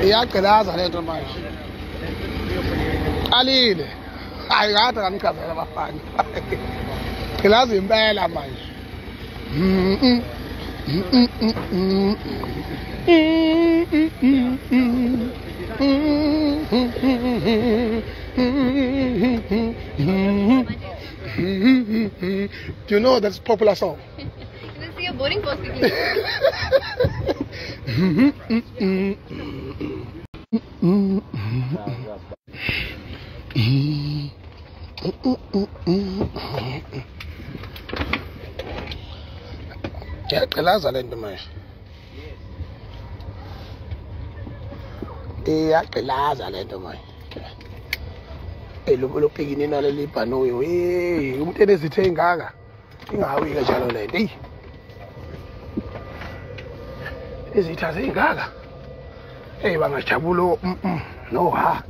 Iyagqilaza lento manje. Qalile. Hayi kade ngamchazela abafana. Gqilaza impela manje. Do you know that's a popular song? This is a boring person. Iyagqilaza lento manje. Iyagqilaza lento manje. Lo phikini nalo libhanoyo. Umuntu enezithe engaka. Ingawi kanjalo lento. Hey. Izitha zengaka. Hey bangajabulo no ha.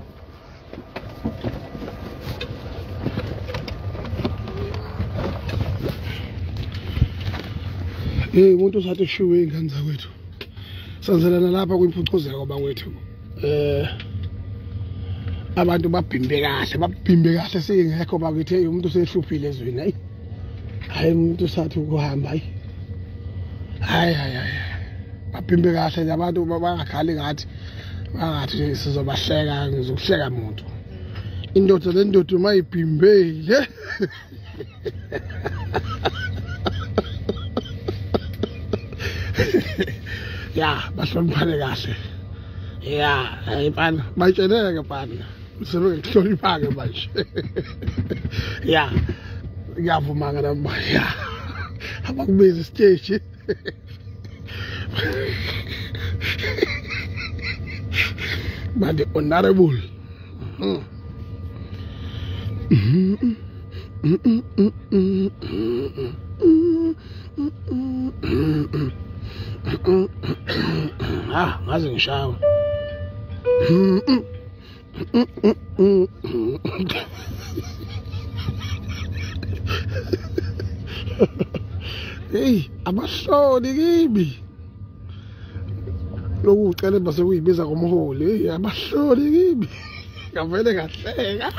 Umuntu usathi shiwe ingane zakwethu. Sanzelana lapha KwiMpucuzeko bakwethu. Abantu babhimbe kahle singekho bakwethu umuntu usehluphile ezweni hayi. Hayi umuntu usathi ukuhamba hayi. Babhimbe kahle abantu bangakhali ngathi sizobahleka ngizokuhleka umuntu. Indoda lendoda mayibhimbele. Ya, bahloniphane kahle. Ya, ayipana, batsheleke pana. Sebekuhloniphake manje. Ya. Ngiyavuma ngana ya. Abakubiza stage. But the honorable. Ngaze ngishawa. Hey, abahloli kimi. Lokucela base kuyibiza komholi, abahloli kimi. Ngavele ngahleka.